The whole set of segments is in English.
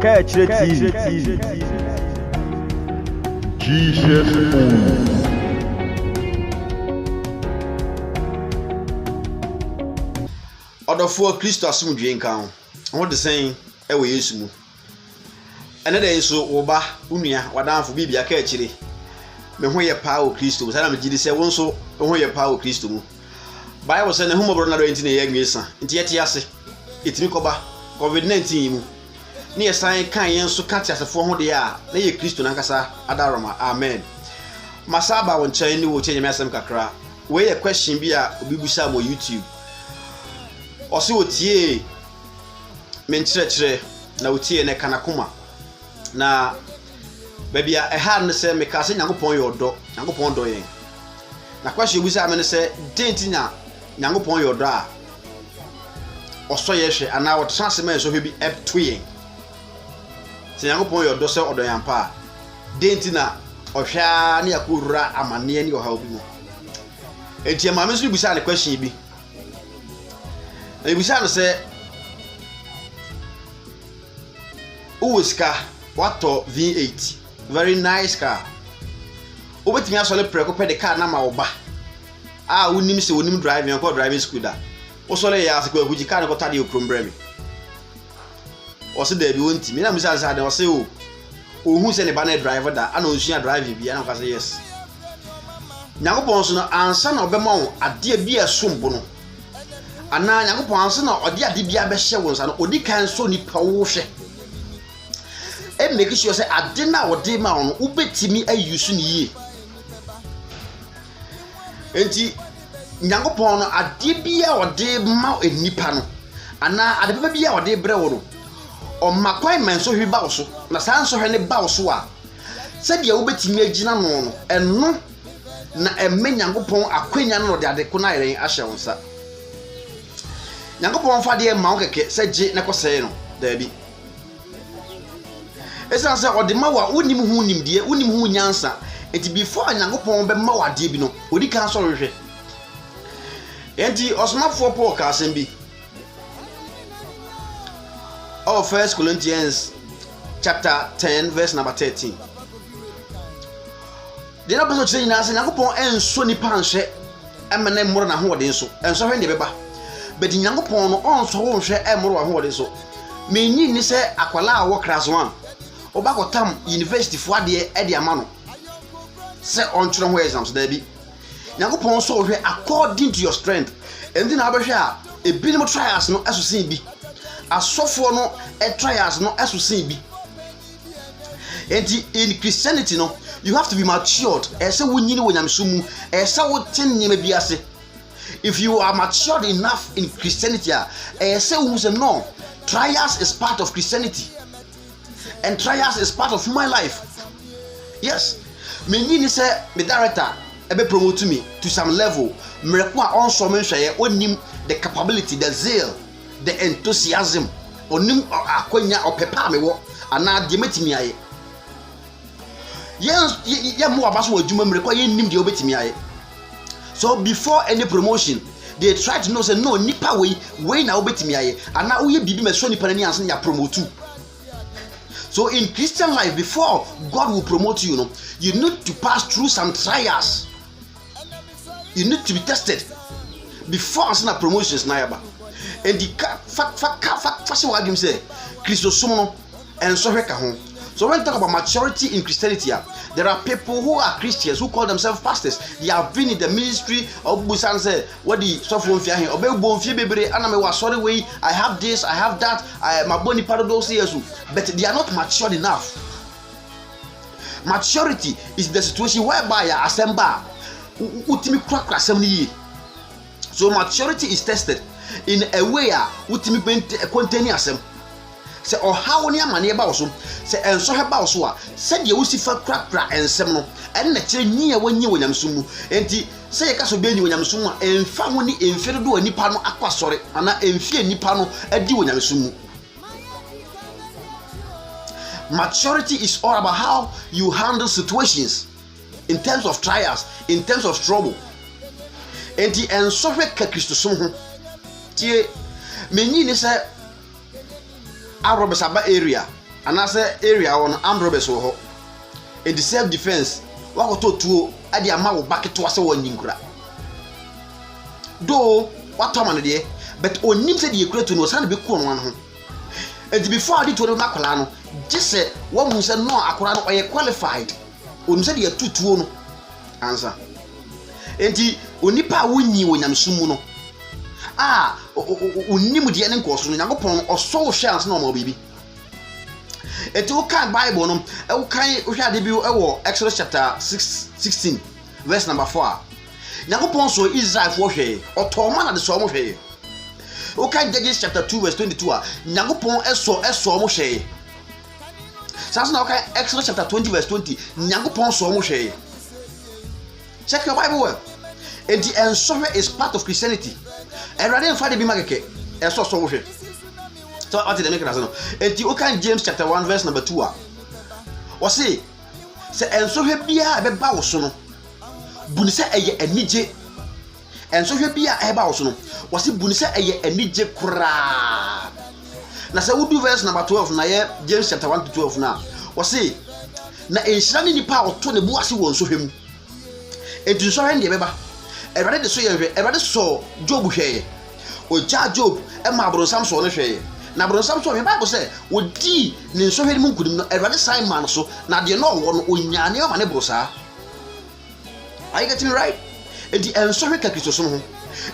Catch the TV. Jesus. Odofo Kristo asomdwe nka ho. Ho de sen e wo Yesu mu. Ene da yeso wo ba unua wadanfo bibia ka akire. Me ho ye pa wo Kristo. Sa na me gidi se wo nso ho ye pa wo Kristo mu. Bible say ne ho mobro na do enti ne ye nwesa. Enti yete ase. Etimi koba COVID-19 mu. Ne ye san kan yen so ka ti asefo ho de a na ye Kristo na nkasa adaroma. Amen. Masaba won chan ni wo chenye asem kakra. We ye question bi a obi busa mo YouTube. Osi otie menkyerɛkyerɛ na otie ne kanakoma na baby a ɛha ne sɛ meka sɛ Nyankopɔn yɛ ɔdɔ Nyankopɔn dɔ yɛn na kwahye obusa me ne sɛ denti na Nyankopɔn yɛ ɔdɔ a ɔsɔ yɛ hwɛ ana ɔtena asɛm a ɛsɔ hwɛ bi ɛto yɛn sɛ Nyankopɔn yɛ ɔdɔ sɛ ɔdɔ yɛn pa denti na ɔhwɛ ne yakɔwura amanneɛ ne ɔhaw bi mu enti maame nso busa ne question bi Ebisa no say Uwiska wato V8 very nice car. Obetimi asole preko pe de car na ma oba. Unim se onim driving ko driving school da. Osole ya asekwa huji car ko tade okrombra mi. Ose da bi wonti. Me na misa sa de ose o. Ohun se ne ba na driver da ana osua driving bi ana ka say yes. Nyankopon so no ansa na obema wo ade bi esombo no. Ana Nyankopɔn anse na ɔde ade bia bɛhyɛ wo nsa no odi kan so nipa wo hwɛ e make sure say ade na ɔde ma wo no wobetimi ayusu ne yie enti Nyankopɔn no ade bia ɔde ma nipa no ana ade bia ɔde brɛ wo no ɔma kwan man so hwi ba wo so na san so hwe ne ba wo so a sɛ dia wobetimi agina no no ɛno na ɛmɛ Nyankopɔn akwanya no ɔde ade ko na yɛn ahyɛ wo nsa Nyankopɔn fa de ma wo keke sɛ gye ne kɔsɛe no daabi esan sɛ ɔde ma wa wonim hu nimdeɛ wonim hu nyansa enti before Nyankopɔn bɛ ma wa de bi no odi kan so rehwɛ enti ɔsomafo Paul ka asɛm bi 1 Corinthians chapter 10 verse number 13 de na pɛsɛ kyerɛ nyinaa sɛ Nyankopɔn ɛnso nipa nhwɛ ɛmene mmoro na hoɔden so ɛnso hwɛ ne bɛba but Nyankopɔn no onso wo hwɛ emoro wa ho de so menyi ni sɛ akwala a wo class 1 obakotam university fo ade e de ama no sɛ ontwere ho exams da bi Nyankopɔn so hwɛ according to your strength endi na abɛhwɛ a ebinim trials no ɛsosen bi asofo no trials no ɛsosen bi enti in Christianity no you have to be matured ɛsɛ wonyini wo nyamso mu ɛsɛ wo ten nyema bi ase. If you are matured enough in Christianity, say no, trials is part of Christianity, and trials is part of my life. Yes, me say me director ebe promote me to some level. Mrekwa also mention onim the capability, the zeal, the enthusiasm, onim akwanya opepa me wo ana de metimi aye. Yes, ye mo abaso adwuma mrekwa ye nim de obetimi aye. So before any promotion, they try to know say no nipa we na obetimi aye ana uye bibi me so nipa na ni anse ya promote. So in Christian life, before God will promote you, you need to pass through some trials. You need to be tested before answer promotions na yaba. And the fact what him say Christo somo and so hweka ho. So when we talk about maturity in Christianity, there are people who are Christians who call themselves pastors. They have been in the ministry of Busan say, what the software fear him, obey bonfie bebre, and I was sorry way, I have this, I have that, my body part of those years, but they are not matured enough. Maturity is the situation whereby you assemble, utimi crack assembly. So maturity is tested in a way utimi contain assembly. Se ohawo ne amane ba wo so se enso he ba wo so a se de wo sifa krakra ensem no en na kire nyi a wanyi wonyamso mu enti se ye ka so be nyi wonyamso mu a emfa ho ni emfere do anipa no akwasore ana emfie anipa no adi wonyamso mu. Maturity is all about how you handle situations in terms of trials, in terms of trouble. Enti enso hwe ka Kristosom ho tie menyi ni se Arobesaba area anase area on armed robbers wo ho in the self defense wa ko to tuo ade ama wo baketo ase wo nyinkura do what to man de but onim se de ekura to no san be ko no ho and before ade to no akola no gise wo mu se no akora no oye qualified onim se de tutuo no answer enti onipa wonyi wo nyamsum mu no onim de ne nkoso no nyakopon oso wo chance no ma bibi enti wo kan Bible no wo kan wo hwa de bi wo Exodus chapter 16 verse number 4 nyakopon so Israel fo hwe otoma na de so mo hwe wo kan Judges chapter 2 verse 22 nyakopon eso mo hwe sasa na wo kan Exodus chapter 20 verse 20 nyakopon so mo hwe check your Bible well. And the ensorge is part of Christianity. And rather than find the bimageke, and so so. So what did they make it as no? And the Okan James chapter 1 verse number 2. What say ensorge bia be ba so no. Bunise eye anije. Ensorge bia e ba so no. What say bunise eye anije kra. Na say we do verse number 12 na ye James chapter 1 to 12 na. What say na enhyira ni pa oto ne bu ase won so hwem. Edu so hwem de beba. Everybody so everybody so Job hweye. Oja Job e ma Abraham so no hweye. Na Abraham so me Bible say odi ne so hwede mu nkudim no everybody sign man so na de no wo no onyane o ma ne brosa. Are you getting me right? Edi enso hwe ka Kristo so ho.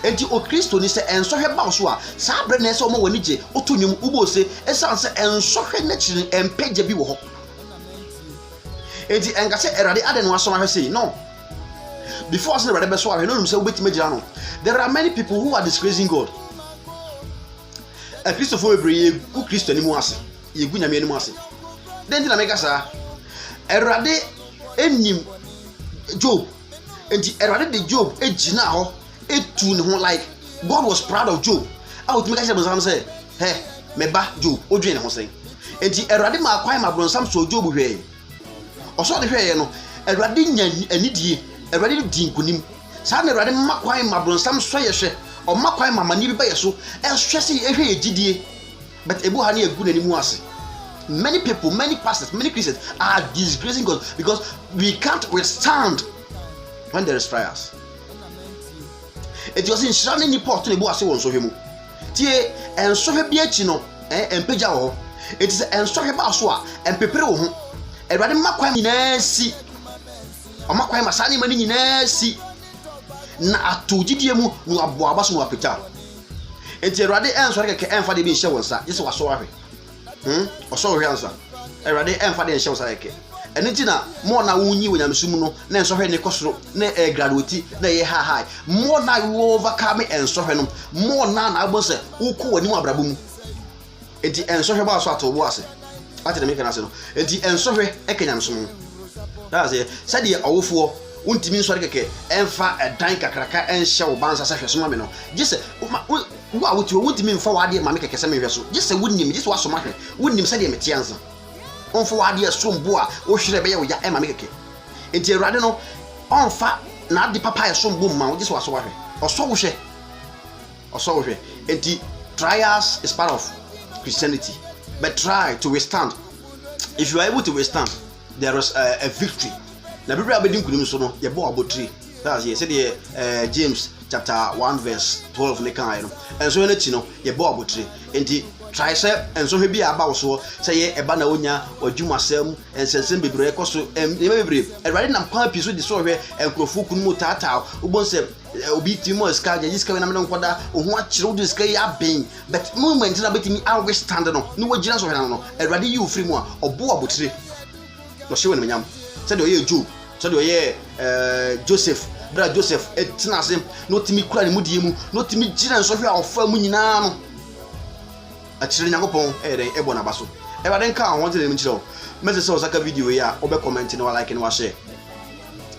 Edi o Kristo ni se enso hwe ba so a sa bre na se o ma wani je otonyum ubo se esan se enso hwe na chiri empeje bi wo ho. Edi enga se erade ade no aso ma hwe sei no. Before I say the best one, I know himself wait major. There are many people who are disgracing God. A Christopher Bray, good Christian anymore. You good anymore. Then I make us a rade enim Job. And the erade the Job edge now, it tune like God was proud of Job. I would make us say, hey, meba Job, Odrin Hossein. And the erade ma acquire my bron some so Job way. Or so the hair, no, a radin and idiot. Everybody din kunim sa na everybody makwan mabronsam so ye hwe o makwan mamani bi ba ye so e hwe se e hwe egidie but ebu ha na egu nanimu ase. Many people, many pastors, many Christians are disgracing God because we can't withstand when there is trials. It was in shining ni port to ebu ase won so hwe mu tie en so hwe bi achi no empeja wo. It is en so hwe ba so a empepere wo ho everybody makwan nyina si omakwan masani mani nyina si na atogidie mu no aboaba so no apeta enti erade enso reke enfa de bi hye wonsa yese waso ahwe oso hwe ansa erade enfa de hye wonsa reke enti na mo na wunyi wonyamsum no na enso hwe ne kosoro na graduate na ye high mo na you overcome enso hwe no mo na agbose uko wani mu abrabo mu enti enso hwe ba so atobo ase ati de me kana ase no enti enso hwe ekanyamsum. That's it. Said the awful untimi nso keke enfa edan kakraka enhye wo bansa sa hweso ma me no gise wo a wotiwo untimi mfa wade ma me keke se me hweso gise wonnim gise waso ma hwe wonnim se de mete ansa onfa wade sombo a wo hwere be ye wo ya e ma me keke enti erade no onfa na ade papa ye sombo ma wo gise waso wa hwe oso wo hwe enti trials is part of Christianity but try to withstand. If you are able to withstand, there is a victory. Na Bible abedin kunim so no ye bo abotri. That's ye said James chapter 1 verse 12 ne kan no. And so na chi no ye bo abotri. Enti try say and so bi aba wo so say ye eba na onya odwumasam ensensem bebre ekoso ye bebre. Erade nam kwa pi so di so hwe enkrofo kunu tata ubon se obi timo ska je jiska we na me nkoda ohu akire wo ska ya ben but moment na betimi always stand no no wagina so hwe na no erade yi ofri mu a obo abotri. No she when menyam said oye Job said oye Joseph brother Joseph etina sem no timi kura ne mudie mu no timi gira nso hwe a ofa mu nyina no a kire nyakopon den ebo na baso e ba den ka ho tele mu kire message so saka video ya obe comment no like no share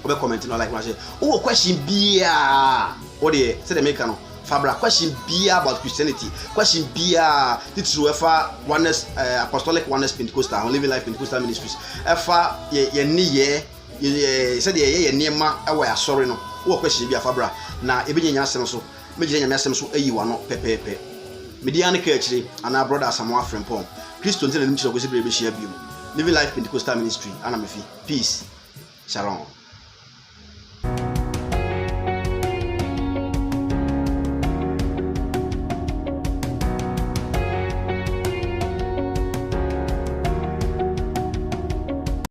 obe comment no like no share wo question bia what dey say the make no Fabra question bia about Christianity question bia titru efa oneness apostolic oneness Pentecostal living life Pentecostal ministries efa ye ni ye said ye niema ewa ya sorry no wo question bia Fabra na ebenya nya asem so megire nya asem so ayi wa no pepepe media ne ka akyire ana brother Asamoah Frimpong Kristo nti na nim kyerɛ ko se bere be hyia bio Living Life Pentecostal Ministry ana mefi peace shalom.